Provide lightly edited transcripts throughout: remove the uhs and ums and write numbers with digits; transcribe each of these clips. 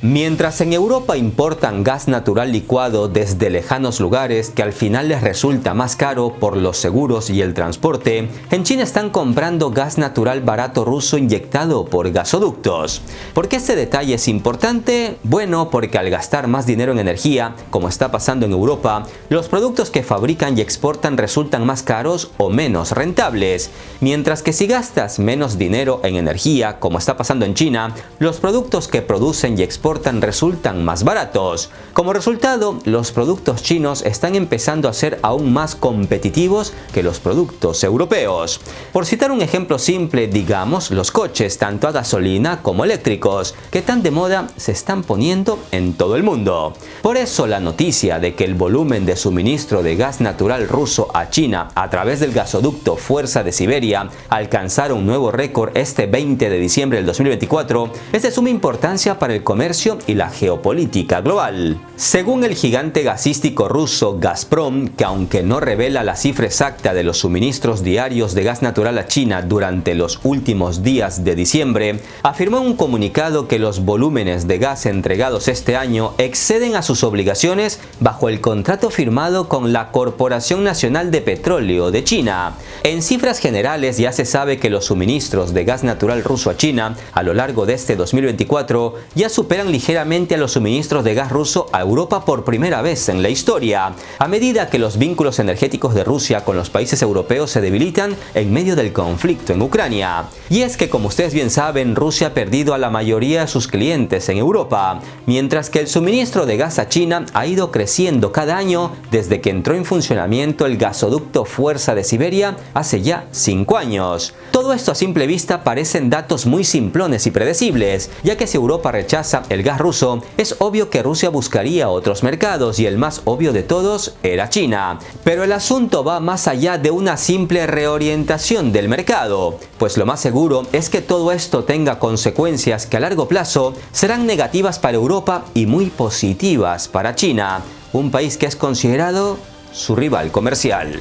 Mientras en Europa importan gas natural licuado desde lejanos lugares que al final les resulta más caro por los seguros y el transporte, en China están comprando gas natural barato ruso inyectado por gasoductos. ¿Por qué este detalle es importante? Bueno, porque al gastar más dinero en energía, como está pasando en Europa, los productos que fabrican y exportan resultan más caros o menos rentables. Mientras que si gastas menos dinero en energía, como está pasando en China, los productos que producen y exportan resultan más baratos. Como resultado, los productos chinos están empezando a ser aún más competitivos que los productos europeos. Por citar un ejemplo simple, digamos los coches, tanto a gasolina como eléctricos, que tan de moda se están poniendo en todo el mundo. Por eso la noticia de que el volumen de suministro de gas natural ruso a China a través del gasoducto Fuerza de Siberia alcanzara un nuevo récord este 20 de diciembre del 2024 es de suma importancia para el comercio y la geopolítica global. Según el gigante gasístico ruso Gazprom, que aunque no revela la cifra exacta de los suministros diarios de gas natural a China durante los últimos días de diciembre, afirmó en un comunicado que los volúmenes de gas entregados este año exceden a sus obligaciones bajo el contrato firmado con la Corporación Nacional de Petróleo de China. En cifras generales ya se sabe que los suministros de gas natural ruso a China a lo largo de este 2024 ya superan ligeramente a los suministros de gas ruso a Europa por primera vez en la historia, a medida que los vínculos energéticos de Rusia con los países europeos se debilitan en medio del conflicto en Ucrania. Y es que, como ustedes bien saben, Rusia ha perdido a la mayoría de sus clientes en Europa, mientras que el suministro de gas a China ha ido creciendo cada año desde que entró en funcionamiento el gasoducto Fuerza de Siberia hace ya 5 años. Todo esto a simple vista parecen datos muy simplones y predecibles, ya que si Europa rechaza el gas ruso, es obvio que Rusia buscaría otros mercados y el más obvio de todos era China. Pero el asunto va más allá de una simple reorientación del mercado, pues lo más seguro es que todo esto tenga consecuencias que a largo plazo serán negativas para Europa y muy positivas para China, un país que es considerado su rival comercial.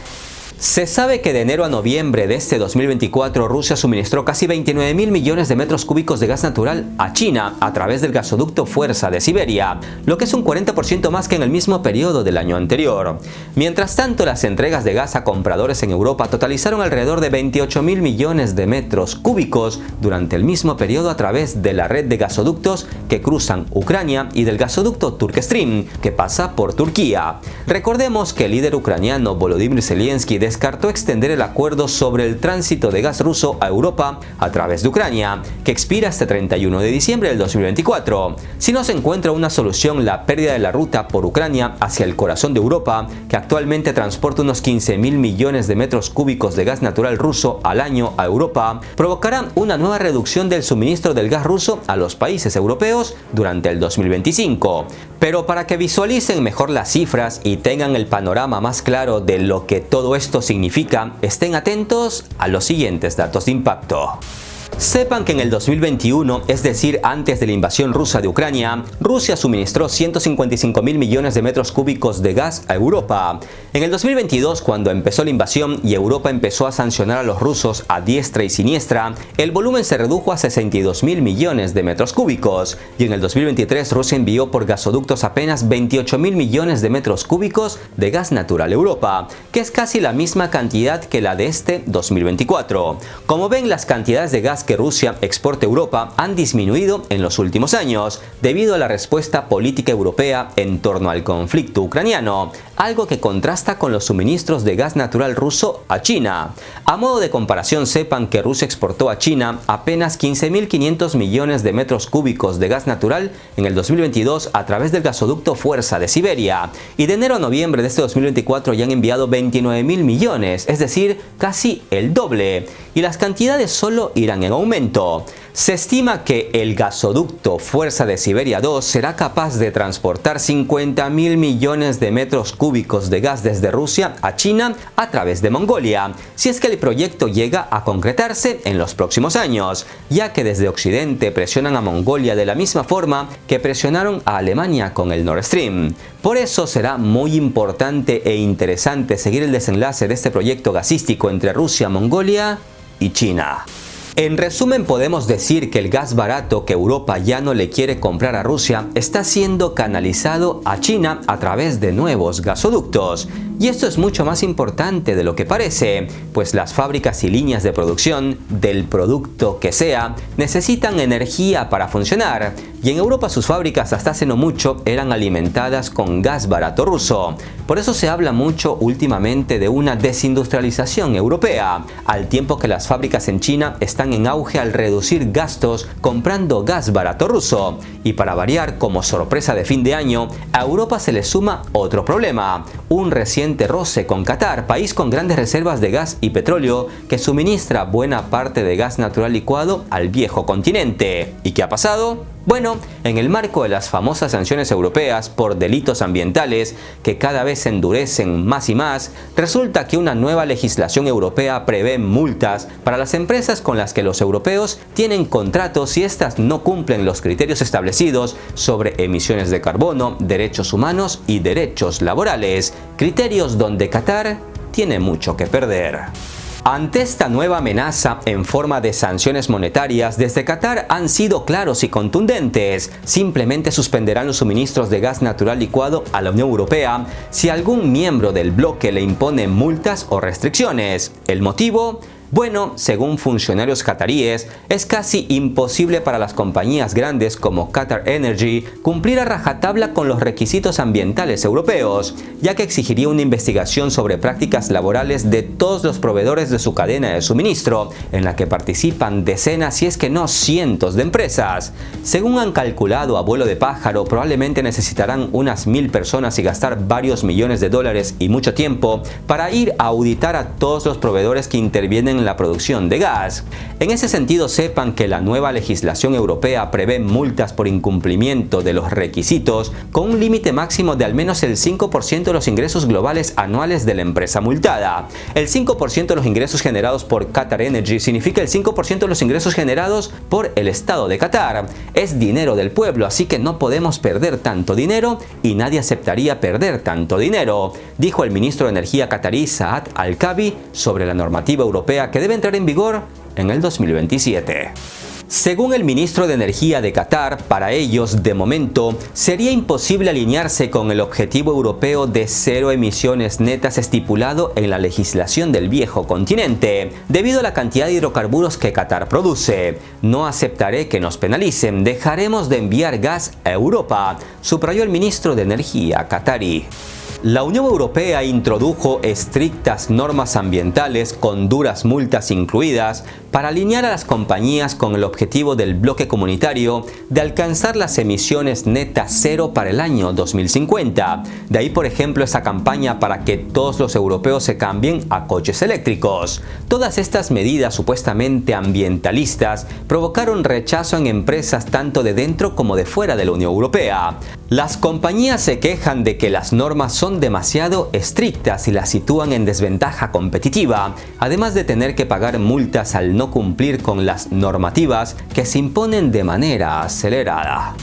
Se sabe que de enero a noviembre de este 2024 Rusia suministró casi 29.000 millones de metros cúbicos de gas natural a China a través del gasoducto Fuerza de Siberia, lo que es un 40% más que en el mismo periodo del año anterior. Mientras tanto, las entregas de gas a compradores en Europa totalizaron alrededor de 28.000 millones de metros cúbicos durante el mismo periodo a través de la red de gasoductos que cruzan Ucrania y del gasoducto Turk Stream, que pasa por Turquía. Recordemos que el líder ucraniano Volodymyr Zelensky descartó extender el acuerdo sobre el tránsito de gas ruso a Europa a través de Ucrania, que expira este 31 de diciembre del 2024. Si no se encuentra una solución, la pérdida de la ruta por Ucrania hacia el corazón de Europa, que actualmente transporta unos 15.000 millones de metros cúbicos de gas natural ruso al año a Europa, provocará una nueva reducción del suministro del gas ruso a los países europeos durante el 2025. Pero para que visualicen mejor las cifras y tengan el panorama más claro de lo que todo esto significa, estén atentos a los siguientes datos de impacto. Sepan que en el 2021, es decir, antes de la invasión rusa de Ucrania, Rusia suministró 155.000 millones de metros cúbicos de gas a Europa. En el 2022, cuando empezó la invasión y Europa empezó a sancionar a los rusos a diestra y siniestra, el volumen se redujo a 62.000 millones de metros cúbicos. Y en el 2023, Rusia envió por gasoductos apenas 28.000 millones de metros cúbicos de gas natural a Europa, que es casi la misma cantidad que la de este 2024. Como ven, las cantidades de gas que Rusia exporta a Europa han disminuido en los últimos años debido a la respuesta política europea en torno al conflicto ucraniano, algo que contrasta con los suministros de gas natural ruso a China. A modo de comparación, sepan que Rusia exportó a China apenas 15.500 millones de metros cúbicos de gas natural en el 2022 a través del gasoducto Fuerza de Siberia, y de enero a noviembre de este 2024 ya han enviado 29.000 millones, es decir, casi el doble, y las cantidades solo irán en aumento. Se estima que el gasoducto Fuerza de Siberia 2 será capaz de transportar 50.000 millones de metros cúbicos de gas desde Rusia a China a través de Mongolia, si es que el proyecto llega a concretarse en los próximos años, ya que desde Occidente presionan a Mongolia de la misma forma que presionaron a Alemania con el Nord Stream. Por eso será muy importante e interesante seguir el desenlace de este proyecto gasístico entre Rusia, Mongolia y China. En resumen, podemos decir que el gas barato que Europa ya no le quiere comprar a Rusia está siendo canalizado a China a través de nuevos gasoductos. Y esto es mucho más importante de lo que parece, pues las fábricas y líneas de producción del producto que sea necesitan energía para funcionar. Y en Europa sus fábricas hasta hace no mucho eran alimentadas con gas barato ruso. Por eso se habla mucho últimamente de una desindustrialización europea, al tiempo que las fábricas en China están en auge al reducir gastos comprando gas barato ruso. Y para variar, como sorpresa de fin de año, a Europa se le suma otro problema, un reciente roce con Qatar, país con grandes reservas de gas y petróleo que suministra buena parte de gas natural licuado al viejo continente. ¿Y qué ha pasado? Bueno, en el marco de las famosas sanciones europeas por delitos ambientales que cada vez se endurecen más y más, resulta que una nueva legislación europea prevé multas para las empresas con las que los europeos tienen contratos si éstas no cumplen los criterios establecidos sobre emisiones de carbono, derechos humanos y derechos laborales, criterios donde Qatar tiene mucho que perder. Ante esta nueva amenaza en forma de sanciones monetarias, desde Qatar han sido claros y contundentes. Simplemente suspenderán los suministros de gas natural licuado a la Unión Europea si algún miembro del bloque le impone multas o restricciones. ¿El motivo? Bueno, según funcionarios cataríes, es casi imposible para las compañías grandes como Qatar Energy cumplir a rajatabla con los requisitos ambientales europeos, ya que exigiría una investigación sobre prácticas laborales de todos los proveedores de su cadena de suministro, en la que participan decenas si es que no cientos de empresas. Según han calculado a vuelo de pájaro, probablemente necesitarán unas 1000 personas y gastar varios millones de dólares y mucho tiempo para ir a auditar a todos los proveedores que intervienen en la producción de gas. En ese sentido, sepan que la nueva legislación europea prevé multas por incumplimiento de los requisitos con un límite máximo de al menos el 5% de los ingresos globales anuales de la empresa multada. El 5% de los ingresos generados por Qatar Energy significa el 5% de los ingresos generados por el Estado de Qatar. Es dinero del pueblo, así que no podemos perder tanto dinero y nadie aceptaría perder tanto dinero, dijo el ministro de Energía catarí Saad Al-Kaabi sobre la normativa europea que debe entrar en vigor en el 2027. Según el ministro de Energía de Qatar, para ellos, de momento, sería imposible alinearse con el objetivo europeo de cero emisiones netas estipulado en la legislación del viejo continente, debido a la cantidad de hidrocarburos que Qatar produce. No aceptaré que nos penalicen, dejaremos de enviar gas a Europa, subrayó el ministro de Energía catarí. La Unión Europea introdujo estrictas normas ambientales con duras multas incluidas para alinear a las compañías con el objetivo del bloque comunitario de alcanzar las emisiones netas cero para el año 2050. De ahí, por ejemplo, esa campaña para que todos los europeos se cambien a coches eléctricos. Todas estas medidas supuestamente ambientalistas provocaron rechazo en empresas tanto de dentro como de fuera de la Unión Europea. Las compañías se quejan de que las normas son demasiado estrictas y las sitúan en desventaja competitiva, además de tener que pagar multas al no cumplir con las normativas que se imponen de manera acelerada.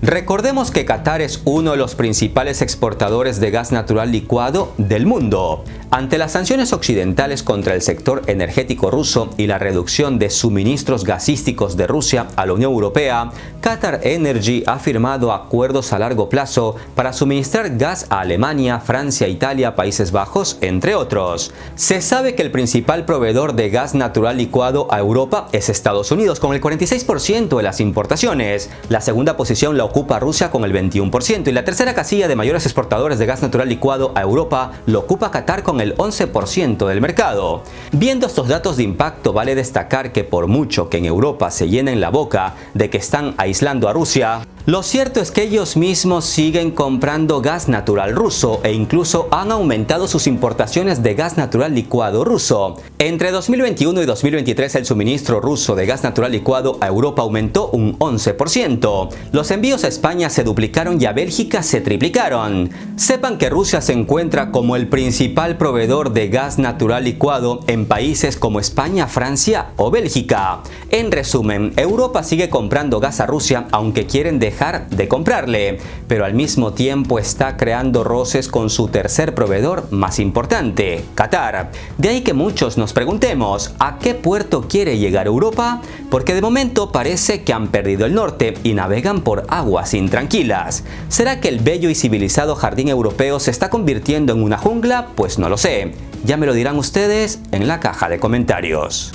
Recordemos que Qatar es uno de los principales exportadores de gas natural licuado del mundo. Ante las sanciones occidentales contra el sector energético ruso y la reducción de suministros gasísticos de Rusia a la Unión Europea, Qatar Energy ha firmado acuerdos a largo plazo para suministrar gas a Alemania, Francia, Italia, Países Bajos, entre otros. Se sabe que el principal proveedor de gas natural licuado a Europa es Estados Unidos, con el 46% de las importaciones. La segunda posición la ocupa Rusia con el 21% y la tercera casilla de mayores exportadores de gas natural licuado a Europa lo ocupa Qatar con el 11% del mercado. Viendo estos datos de impacto, vale destacar que por mucho que en Europa se llenen la boca de que están aislando a Rusia, lo cierto es que ellos mismos siguen comprando gas natural ruso e incluso han aumentado sus importaciones de gas natural licuado ruso. Entre 2021 y 2023 el suministro ruso de gas natural licuado a Europa aumentó un 11%. Los envíos a España se duplicaron y a Bélgica se triplicaron. Sepan que Rusia se encuentra como el principal proveedor de gas natural licuado en países como España, Francia o Bélgica. En resumen, Europa sigue comprando gas a Rusia aunque quieren dejar dejar de comprarle, pero al mismo tiempo está creando roces con su tercer proveedor más importante, Qatar. De ahí que muchos nos preguntemos, ¿a qué puerto quiere llegar Europa? Porque de momento parece que han perdido el norte y navegan por aguas intranquilas. ¿Será que el bello y civilizado jardín europeo se está convirtiendo en una jungla? Pues no lo sé. Ya me lo dirán ustedes en la caja de comentarios.